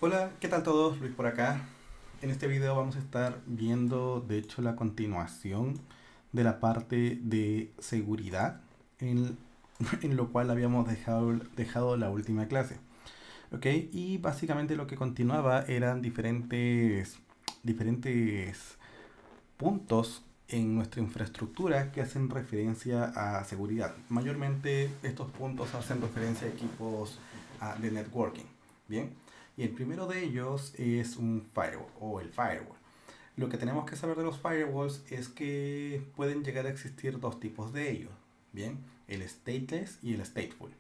Hola, ¿qué tal todos? Luis por acá. En este video vamos a estar viendo, de hecho, la continuación de la parte de seguridad en, en lo cual habíamos dejado la última clase. ¿Ok? Y básicamente lo que continuaba eran diferentes puntos en nuestra infraestructura que hacen referencia a seguridad. Mayormente estos puntos hacen referencia a equipos de networking. Bien, y el primero de ellos es un firewall o el firewall. Lo que tenemos que saber de los firewalls es que pueden llegar a existir dos tipos de ellos. Bien, el stateless y el stateful.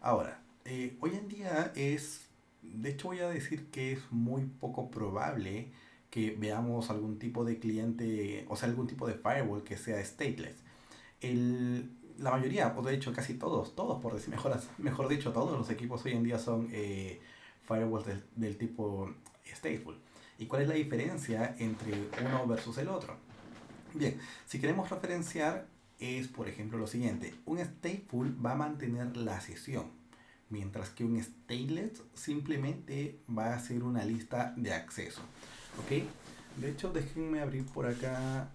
Ahora, hoy en día de hecho voy a decir que es muy poco probable que veamos algún tipo de cliente, o sea, algún tipo de firewall que sea stateless. La mayoría, o de hecho casi todos por decir mejor dicho, todos los equipos hoy en día son firewalls del tipo stateful. ¿Y cuál es la diferencia entre uno versus el otro? Bien, si queremos referenciar es por ejemplo lo siguiente, un stateful va a mantener la sesión, mientras que un stateless simplemente va a hacer una lista de acceso. ¿Ok? De hecho, déjenme abrir por acá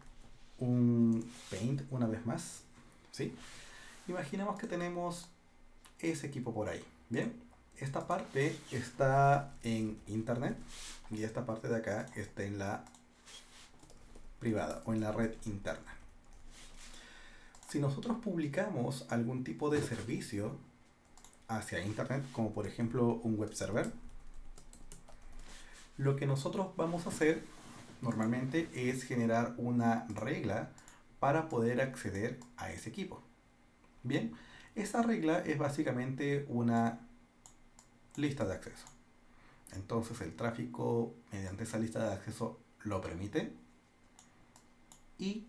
un Paint una vez más. ¿Sí? Imaginemos que tenemos ese equipo por ahí. Bien, esta parte está en internet y esta parte de acá está en la privada o en la red interna. Si nosotros publicamos algún tipo de servicio hacia internet, como por ejemplo un web server, lo que nosotros vamos a hacer normalmente es generar una regla para poder acceder a ese equipo. Bien, esa regla es básicamente una lista de acceso. Entonces el tráfico mediante esa lista de acceso lo permite y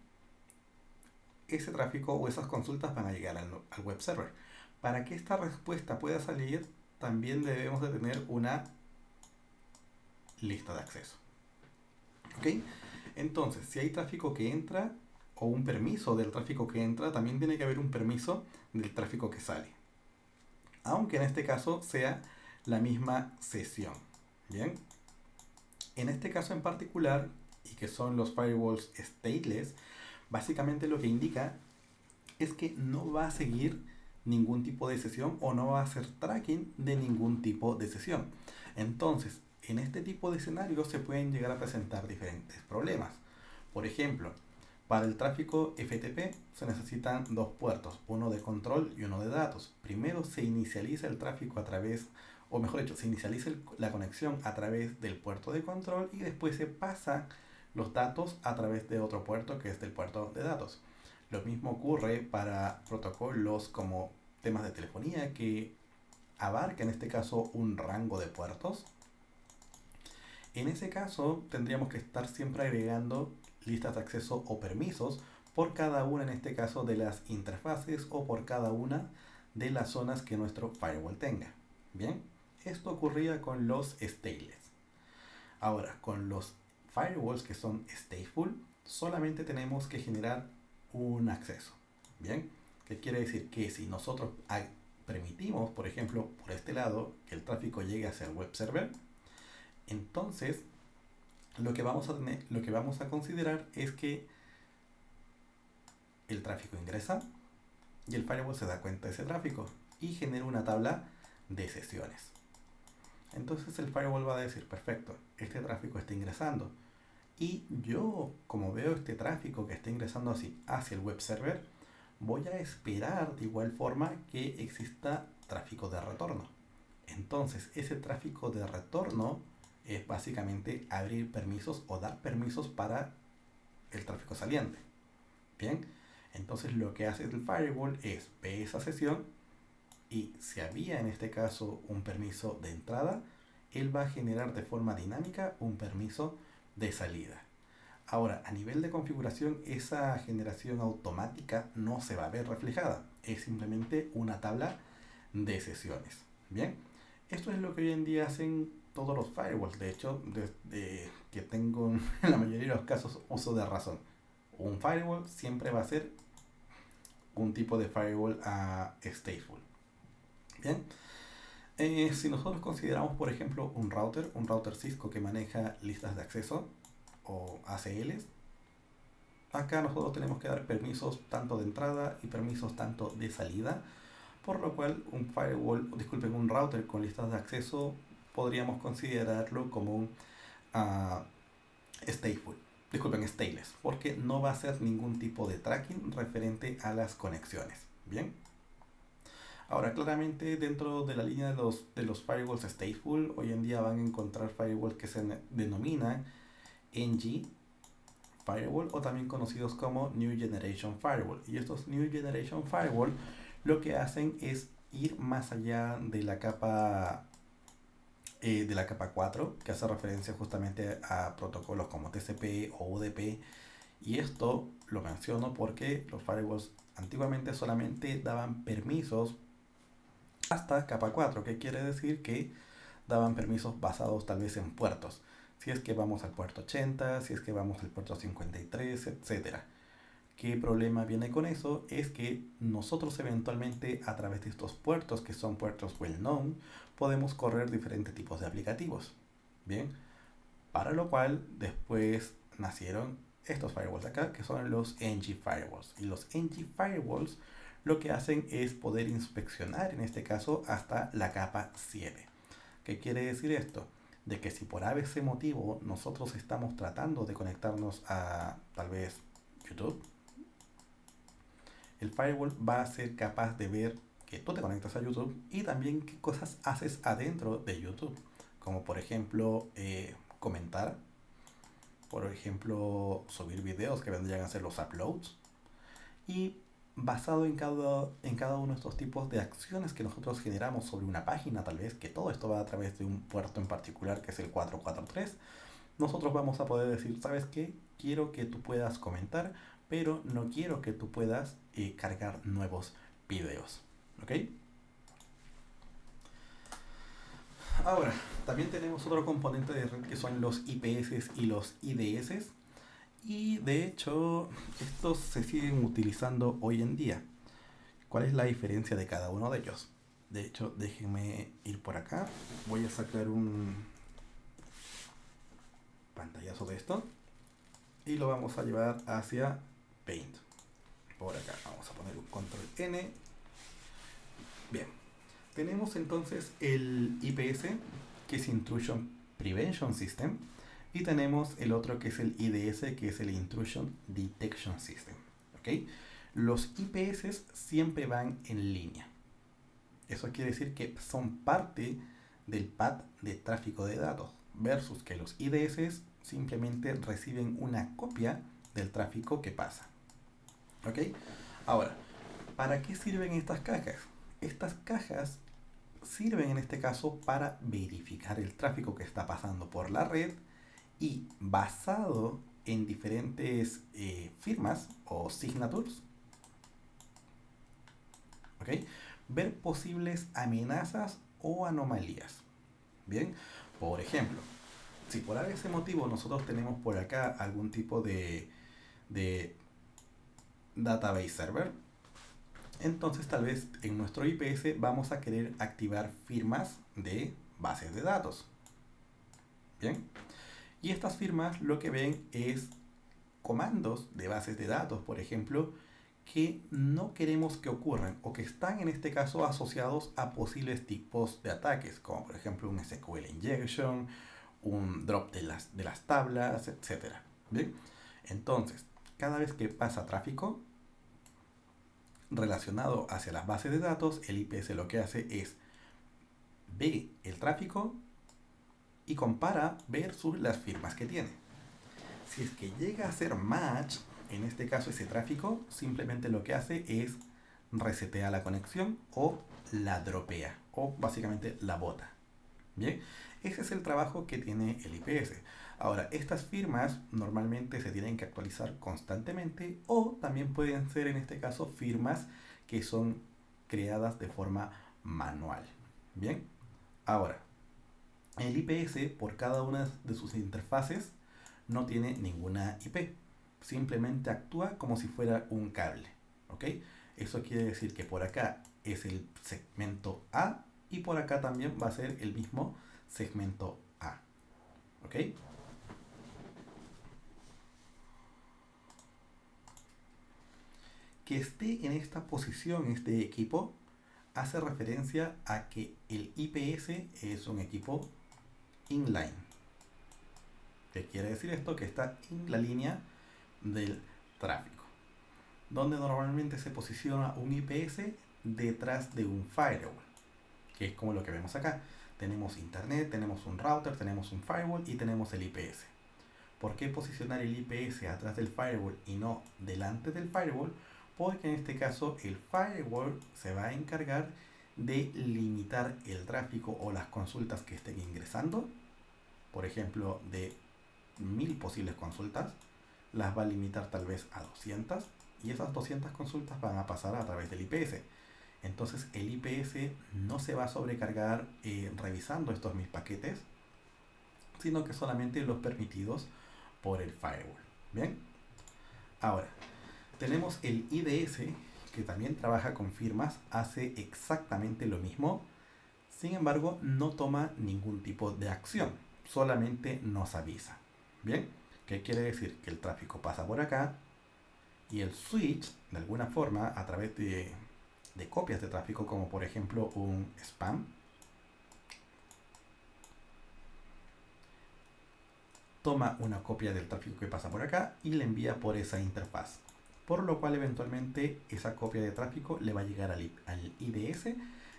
ese tráfico o esas consultas van a llegar al web server. Para que esta respuesta pueda salir, también debemos de tener una lista de acceso. ¿Ok? Entonces, si hay tráfico que entra o un permiso del tráfico que entra, también tiene que haber un permiso del tráfico que sale. Aunque en este caso sea la misma sesión. Bien. En este caso en particular, y que son los firewalls stateless, básicamente lo que indica es que no va a seguir ningún tipo de sesión o no va a hacer tracking de ningún tipo de sesión. Entonces, en este tipo de escenarios se pueden llegar a presentar diferentes problemas. Por ejemplo, para el tráfico FTP se necesitan dos puertos, uno de control y uno de datos. Primero se inicializa el tráfico a través, o mejor dicho, se inicializa la conexión a través del puerto de control y después se pasan los datos a través de otro puerto que es del puerto de datos. Lo mismo ocurre para protocolos como temas de telefonía que abarca en este caso un rango de puertos. En ese caso tendríamos que estar siempre agregando listas de acceso o permisos por cada una en este caso de las interfaces o por cada una de las zonas que nuestro firewall tenga. Bien, esto ocurría con los stateless. Ahora, con los firewalls que son stateful, solamente tenemos que generar un acceso. Bien, ¿qué quiere decir? Que si nosotros permitimos, por ejemplo, por este lado, que el tráfico llegue hacia el web server, entonces lo que vamos a considerar es que el tráfico ingresa y el firewall se da cuenta de ese tráfico y genera una tabla de sesiones. Entonces el firewall va a decir, perfecto, este tráfico está ingresando. Y yo, como veo este tráfico que está ingresando así hacia el web server, voy a esperar de igual forma que exista tráfico de retorno. Entonces, ese tráfico de retorno es básicamente abrir permisos o dar permisos para el tráfico saliente. Bien, entonces lo que hace el firewall es ver esa sesión y si había en este caso un permiso de entrada, él va a generar de forma dinámica un permiso de salida. Ahora, a nivel de configuración, esa generación automática no se va a ver reflejada. Es simplemente una tabla de sesiones. Bien, esto es lo que hoy en día hacen todos los firewalls. De hecho, desde que tengo en la mayoría de los casos uso de razón. Un firewall siempre va a ser un tipo de firewall stateful. Bien, Si nosotros consideramos, por ejemplo, un router Cisco que maneja listas de acceso o ACLs, acá nosotros tenemos que dar permisos tanto de entrada y permisos tanto de salida, por lo cual un router con listas de acceso podríamos considerarlo como un uh, stateful, stateless, porque no va a hacer ningún tipo de tracking referente a las conexiones. Bien. Ahora, claramente dentro de la línea de los firewalls stateful, hoy en día van a encontrar firewalls que se denominan NG Firewall o también conocidos como New Generation Firewall. Y estos New Generation Firewall lo que hacen es ir más allá de la capa 4, que hace referencia justamente a protocolos como TCP o UDP. Y esto lo menciono porque los firewalls antiguamente solamente daban permisos hasta capa 4, que quiere decir que daban permisos basados tal vez en puertos. Si es que vamos al puerto 80, si es que vamos al puerto 53, etcétera. ¿Qué problema viene con eso? Es que nosotros eventualmente a través de estos puertos, que son puertos well known, podemos correr diferentes tipos de aplicativos. Bien, para lo cual después nacieron estos firewalls acá, que son los NG Firewalls. Y los NG Firewalls lo que hacen es poder inspeccionar, en este caso, hasta la capa 7. ¿Qué quiere decir esto? De que si por ABC motivo nosotros estamos tratando de conectarnos a tal vez YouTube, el firewall va a ser capaz de ver que tú te conectas a YouTube y también qué cosas haces adentro de YouTube. Como por ejemplo comentar, por ejemplo subir videos que vendrían a ser los uploads. Y basado en cada uno de estos tipos de acciones que nosotros generamos sobre una página, tal vez que todo esto va a través de un puerto en particular que es el 443, nosotros vamos a poder decir, ¿sabes qué? Quiero que tú puedas comentar, pero no quiero que tú puedas cargar nuevos videos. ¿Ok? Ahora, también tenemos otro componente de red que son los IPS y los IDS. Y de hecho, estos se siguen utilizando hoy en día. ¿Cuál es la diferencia de cada uno de ellos? De hecho, déjenme ir por acá. Voy a sacar un pantallazo de esto y lo vamos a llevar hacia Paint. Por acá vamos a poner un control N. Bien, tenemos entonces el IPS, que es Intrusion Prevention System, y tenemos el otro que es el IDS, que es el Intrusion Detection System. ¿Ok? Los IPS siempre van en línea. Eso quiere decir que son parte del path de tráfico de datos, versus que los IDS simplemente reciben una copia del tráfico que pasa. ¿Ok? Ahora, ¿para qué sirven estas cajas? Estas cajas sirven en este caso para verificar el tráfico que está pasando por la red y basado en diferentes firmas o signatures, ¿ok? Ver posibles amenazas o anomalías. Bien, por ejemplo, si por ese motivo nosotros tenemos por acá algún tipo de database server, entonces tal vez en nuestro IPS vamos a querer activar firmas de bases de datos. Bien, y estas firmas lo que ven es comandos de bases de datos, por ejemplo, que no queremos que ocurran o que están en este caso asociados a posibles tipos de ataques, como por ejemplo un SQL injection, un drop de las tablas, etcétera. Bien, entonces, cada vez que pasa tráfico relacionado hacia las bases de datos, el IPS lo que hace es ve el tráfico y compara versus las firmas que tiene. Si es que llega a ser match, en este caso ese tráfico, simplemente lo que hace es resetea la conexión o la dropea o básicamente la bota. Bien, ese es el trabajo que tiene el IPS. Ahora, estas firmas normalmente se tienen que actualizar constantemente o también pueden ser en este caso firmas que son creadas de forma manual. Bien, ahora, el IPS por cada una de sus interfaces no tiene ninguna IP. Simplemente actúa como si fuera un cable. ¿Ok? Eso quiere decir que por acá es el segmento A y por acá también va a ser el mismo segmento A. ¿Ok? Que esté en esta posición este equipo hace referencia a que el IPS es un equipo inline. ¿Qué quiere decir esto? Que está en la línea del tráfico, donde normalmente se posiciona un IPS detrás de un firewall, que es como lo que vemos acá. Tenemos internet, tenemos un router, tenemos un firewall y tenemos el IPS. ¿Por qué posicionar el IPS atrás del firewall y no delante del firewall? Porque en este caso el firewall se va a encargar de limitar el tráfico o las consultas que estén ingresando. Por ejemplo, de 1000 posibles consultas, las va a limitar tal vez a 200 y esas 200 consultas van a pasar a través del IPS. Entonces el IPS no se va a sobrecargar revisando estos 1000 paquetes, sino que solamente los permitidos por el firewall. Bien, ahora tenemos el IDS, que también trabaja con firmas, hace exactamente lo mismo. Sin embargo, no toma ningún tipo de acción, solamente nos avisa. Bien, ¿qué quiere decir? Que el tráfico pasa por acá y el switch, de alguna forma, a través de copias de tráfico, como por ejemplo un spam, toma una copia del tráfico que pasa por acá y le envía por esa interfaz. Por lo cual eventualmente esa copia de tráfico le va a llegar al IDS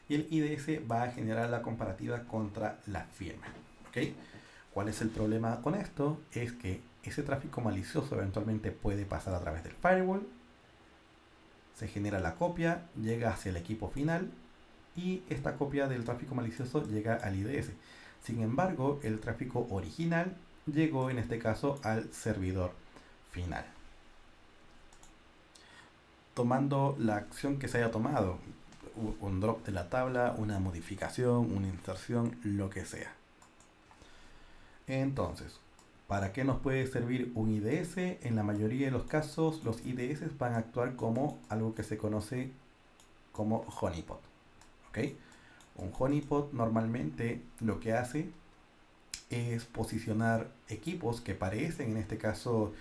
y el IDS va a generar la comparativa contra la firma. ¿Ok? ¿Cuál es el problema con esto? Es que ese tráfico malicioso eventualmente puede pasar a través del firewall, se genera la copia, llega hacia el equipo final y esta copia del tráfico malicioso llega al IDS. Sin embargo, el tráfico original llegó en este caso al servidor final. Tomando la acción que se haya tomado, un drop de la tabla, una modificación, una inserción, lo que sea. Entonces, ¿para qué nos puede servir un IDS? En la mayoría de los casos, los IDS van a actuar como algo que se conoce como honeypot. ¿Ok? Un honeypot normalmente lo que hace es posicionar equipos que parecen en este caso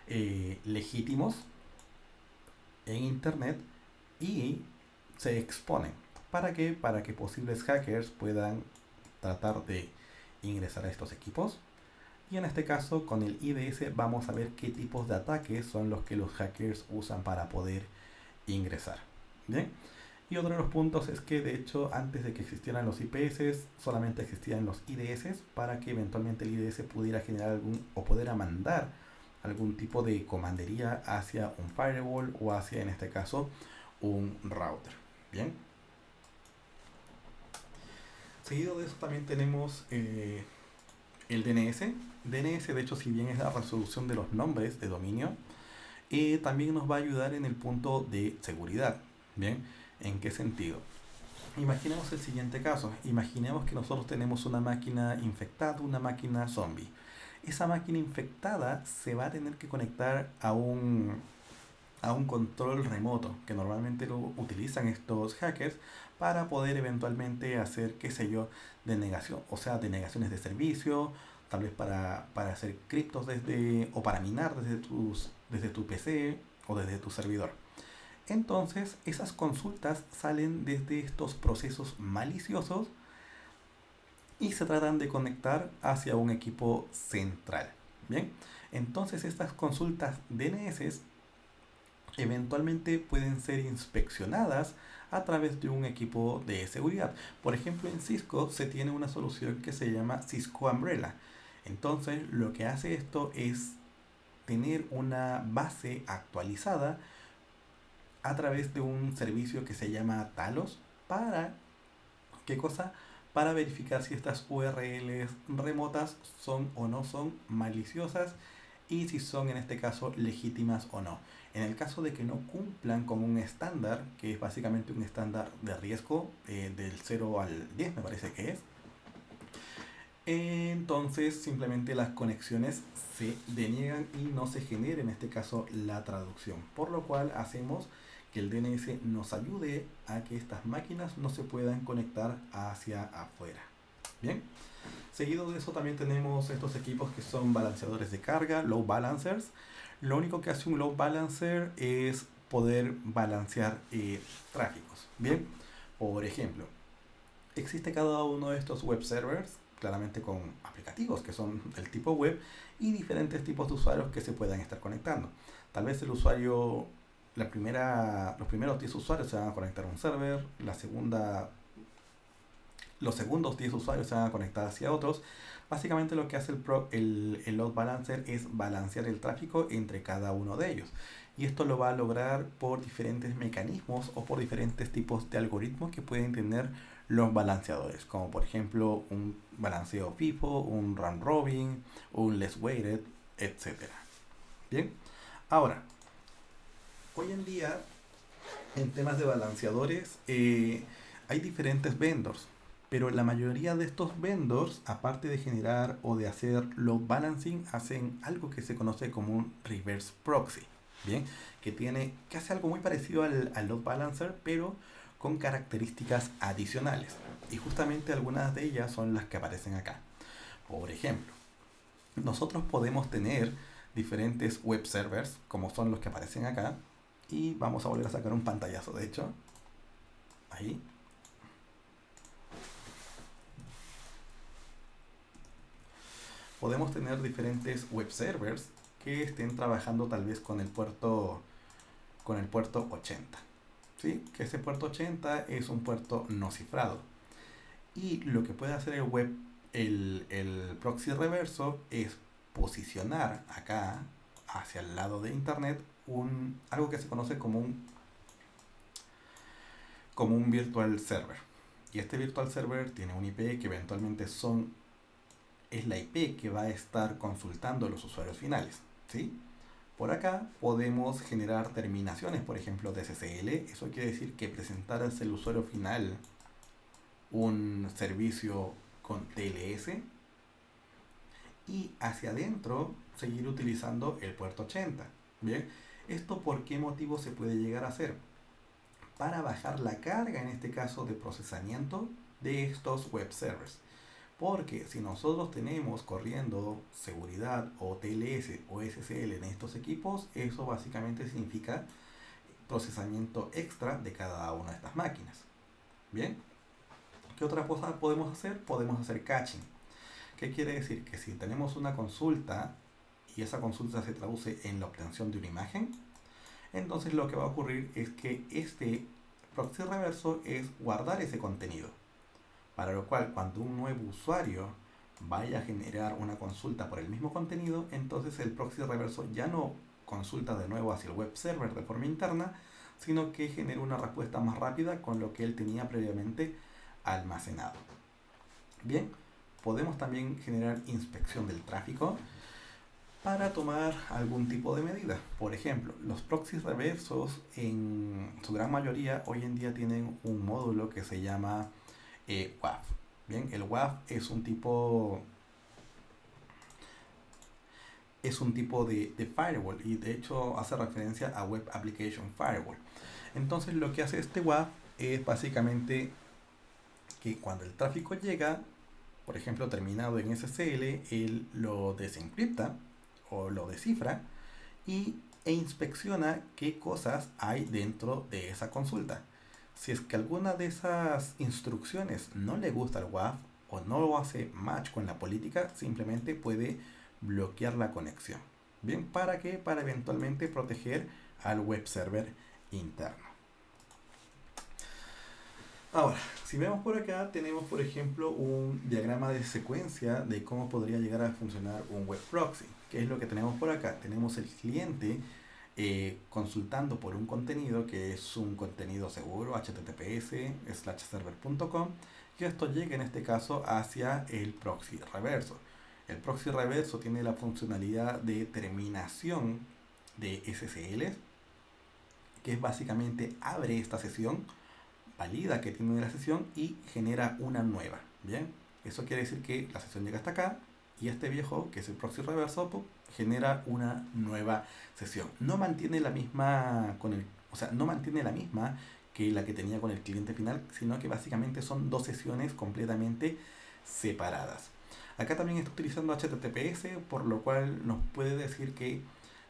legítimos en internet y se exponen. ¿Para qué? Para que posibles hackers puedan tratar de ingresar a estos equipos. Y en este caso, con el IDS vamos a ver qué tipos de ataques son los que los hackers usan para poder ingresar. Bien. Y otro de los puntos es que de hecho antes de que existieran los IPS solamente existían los IDS para que eventualmente el IDS pudiera generar algún o pudiera mandar algún tipo de comandería hacia un firewall o hacia en este caso un router. Bien. Seguido de eso también tenemos el DNS. DNS de hecho si bien es la resolución de los nombres de dominio, también nos va a ayudar en el punto de seguridad. Bien. ¿En qué sentido? Imaginemos el siguiente caso. Imaginemos que nosotros tenemos una máquina infectada, una máquina zombie. Esa máquina infectada se va a tener que conectar a un control remoto, que normalmente lo utilizan estos hackers para poder eventualmente hacer, qué sé yo, denegación, o sea, denegaciones de servicio, tal vez para hacer criptos o para minar desde tu PC o desde tu servidor. Entonces, esas consultas salen desde estos procesos maliciosos y se tratan de conectar hacia un equipo central. Bien, entonces estas consultas DNS eventualmente pueden ser inspeccionadas a través de un equipo de seguridad. Por ejemplo, en Cisco se tiene una solución que se llama Cisco Umbrella. Entonces, lo que hace esto es tener una base actualizada a través de un servicio que se llama Talos para, ¿qué cosa? Para verificar si estas URLs remotas son o no son maliciosas y si son en este caso legítimas o no. En el caso de que no cumplan con un estándar, que es básicamente un estándar de riesgo del 0 al 10 me parece que es, entonces simplemente las conexiones se deniegan y no se genera en este caso la traducción. Por lo cual hacemos que el DNS nos ayude a que estas máquinas no se puedan conectar hacia afuera. Bien, seguido de eso también tenemos estos equipos que son balanceadores de carga, load balancers. Lo único que hace un load balancer es poder balancear tráficos. Bien, por ejemplo, existe cada uno de estos web servers, claramente con aplicativos que son del tipo web y diferentes tipos de usuarios que se puedan estar conectando. Tal vez el usuario, los primeros 10 usuarios se van a conectar a un server, los segundos 10 usuarios se van a conectar hacia otros. Básicamente lo que hace el load balancer es balancear el tráfico entre cada uno de ellos. Y esto lo va a lograr por diferentes mecanismos o por diferentes tipos de algoritmos que pueden tener los balanceadores, como por ejemplo un balanceo FIFO, un round robin, un less weighted, etcétera. Bien, ahora, hoy en día en temas de balanceadores hay diferentes vendors, pero la mayoría de estos vendors, aparte de generar o de hacer load balancing, hacen algo que se conoce como un reverse proxy. Bien, que hace algo muy parecido al load balancer, pero con características adicionales. Y justamente algunas de ellas son las que aparecen acá. Por ejemplo, nosotros podemos tener diferentes web servers, como son los que aparecen acá. Y vamos a volver a sacar un pantallazo, de hecho. Ahí. Podemos tener diferentes web servers que estén trabajando tal vez con el puerto 80. ¿Sí? Que ese puerto 80 es un puerto no cifrado. Y lo que puede hacer el proxy reverso es posicionar acá, hacia el lado de internet, algo que se conoce como un virtual server. Y este virtual server tiene un IP que eventualmente es la IP que va a estar consultando los usuarios finales. ¿Sí? Por acá podemos generar terminaciones, por ejemplo, de SSL. Eso quiere decir que presentar hacia el usuario final un servicio con TLS y hacia adentro seguir utilizando el puerto 80. Bien, ¿esto por qué motivo se puede llegar a hacer? Para bajar la carga, en este caso, de procesamiento de estos web servers. Porque si nosotros tenemos corriendo seguridad o TLS o SSL en estos equipos, eso básicamente significa procesamiento extra de cada una de estas máquinas. Bien, ¿qué otra cosa podemos hacer? Podemos hacer caching. ¿Qué quiere decir? Que si tenemos una consulta y esa consulta se traduce en la obtención de una imagen, entonces lo que va a ocurrir es que este proxy reverso es guardar ese contenido. Para lo cual, cuando un nuevo usuario vaya a generar una consulta por el mismo contenido, entonces el proxy reverso ya no consulta de nuevo hacia el web server de forma interna, sino que genera una respuesta más rápida con lo que él tenía previamente almacenado. Bien, podemos también generar inspección del tráfico para tomar algún tipo de medida. Por ejemplo, los proxies reversos en su gran mayoría hoy en día tienen un módulo que se llama WAF. Bien, el WAF es un tipo de firewall y de hecho hace referencia a Web Application Firewall. Entonces lo que hace este WAF es básicamente que cuando el tráfico llega, por ejemplo terminado en SSL, él lo desencripta o lo descifra e inspecciona qué cosas hay dentro de esa consulta. Si es que alguna de esas instrucciones no le gusta al WAF o no lo hace match con la política, simplemente puede bloquear la conexión. Bien, ¿para qué? Para eventualmente proteger al web server interno. Ahora, si vemos por acá, tenemos por ejemplo un diagrama de secuencia de cómo podría llegar a funcionar un web proxy. ¿Qué es lo que tenemos por acá? Tenemos el cliente consultando por un contenido que es un contenido seguro, https://server.com, y esto llega en este caso hacia el proxy reverso. El proxy reverso tiene la funcionalidad de terminación de SSL, que es básicamente abre esta sesión, valida que tiene la sesión y genera una nueva. Bien, eso quiere decir que la sesión llega hasta acá y este viejo, que es el proxy reverso, genera una nueva sesión. No mantiene la misma o sea, no mantiene la misma que la que tenía con el cliente final, sino que básicamente son dos sesiones completamente separadas. Acá también está utilizando HTTPS, por lo cual nos puede decir que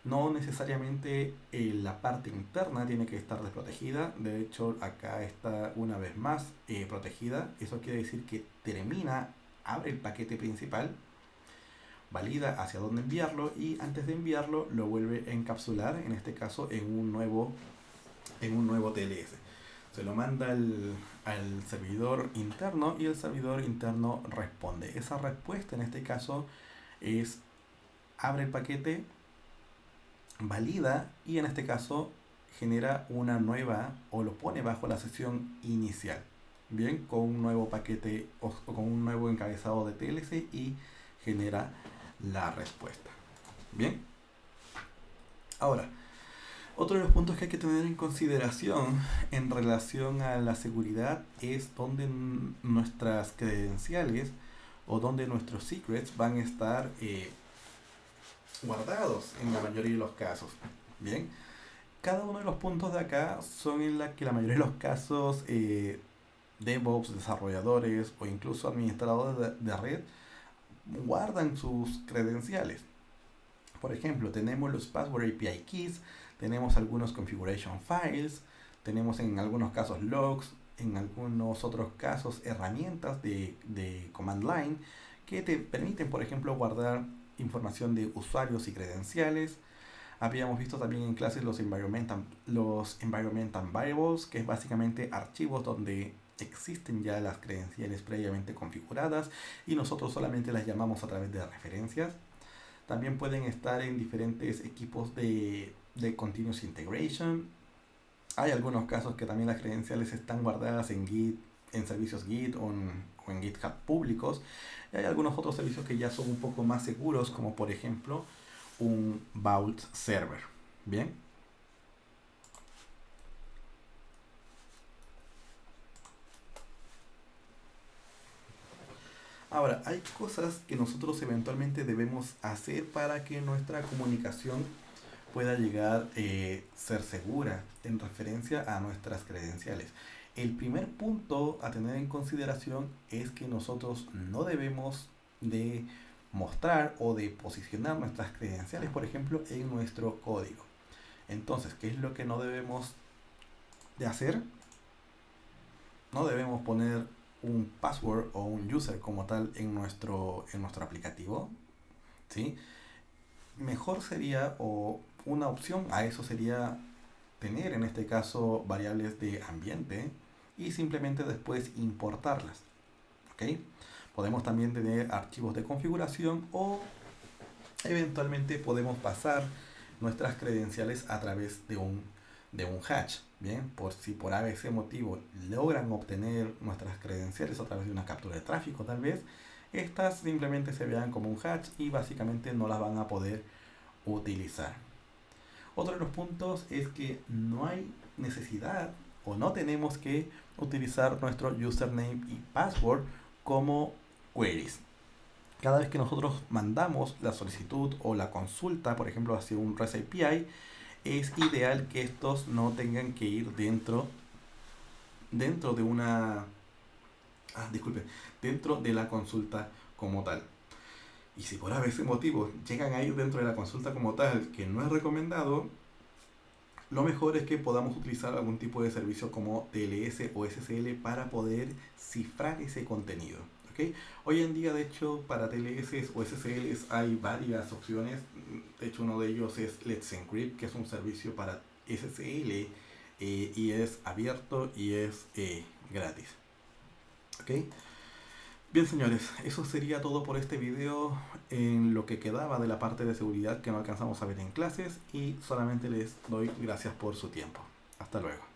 no necesariamente la parte interna tiene que estar desprotegida. De hecho, acá está una vez más protegida. Eso quiere decir que termina, abre el paquete principal, valida hacia dónde enviarlo y antes de enviarlo lo vuelve a encapsular, en este caso en un nuevo TLS. Se lo manda al servidor interno y el servidor interno responde. Esa respuesta en este caso es abre el paquete, valida y en este caso genera una nueva o lo pone bajo la sesión inicial. Bien, con un nuevo paquete o con un nuevo encabezado de TLC y genera la respuesta. Bien, ahora, otro de los puntos que hay que tener en consideración en relación a la seguridad es donde nuestras credenciales o donde nuestros secrets van a estar guardados en la mayoría de los casos. Bien, cada uno de los puntos de acá son en la que la mayoría de los casos DevOps, desarrolladores o incluso administradores de red guardan sus credenciales. Por ejemplo, tenemos los Password API Keys, tenemos algunos configuration files, tenemos en algunos casos logs, en algunos otros casos herramientas de command line que te permiten, por ejemplo, guardar información de usuarios y credenciales. Habíamos visto también en clases los environmental variables, que es básicamente archivos donde existen ya las credenciales previamente configuradas y nosotros solamente las llamamos a través de referencias. También pueden estar en diferentes equipos de Continuous Integration. Hay algunos casos que también las credenciales están guardadas en Git, en servicios Git o en GitHub públicos. Y hay algunos otros servicios que ya son un poco más seguros, como por ejemplo un Vault Server. Bien. Ahora, hay cosas que nosotros eventualmente debemos hacer para que nuestra comunicación pueda llegar a ser segura en referencia a nuestras credenciales. El primer punto a tener en consideración es que nosotros no debemos de mostrar o de posicionar nuestras credenciales, por ejemplo, en nuestro código. Entonces, ¿qué es lo que no debemos de hacer? No debemos poner un password o un user como tal en nuestro aplicativo, ¿sí? Mejor sería, o una opción a eso sería tener en este caso variables de ambiente y simplemente después importarlas, ¿ok? Podemos también tener archivos de configuración o eventualmente podemos pasar nuestras credenciales a través de un hash. Bien, por si por ABC motivo logran obtener nuestras credenciales a través de una captura de tráfico tal vez, estas simplemente se vean como un hash y básicamente no las van a poder utilizar. Otro de los puntos es que no hay necesidad o no tenemos que utilizar nuestro username y password como queries. Cada vez que nosotros mandamos la solicitud o la consulta, por ejemplo, hacia un REST API, es ideal que estos no tengan que ir dentro de una dentro de la consulta como tal. Y si por ese motivo llegan a ir dentro de la consulta como tal, que no es recomendado, lo mejor es que podamos utilizar algún tipo de servicio como TLS o SSL para poder cifrar ese contenido. ¿Okay? Hoy en día, de hecho, para TLS o SSL hay varias opciones. De hecho, uno de ellos es Let's Encrypt, que es un servicio para SSL y es abierto y es gratis. ¿Okay? Bien, señores, eso sería todo por este video en lo que quedaba de la parte de seguridad que no alcanzamos a ver en clases y solamente les doy gracias por su tiempo. Hasta luego.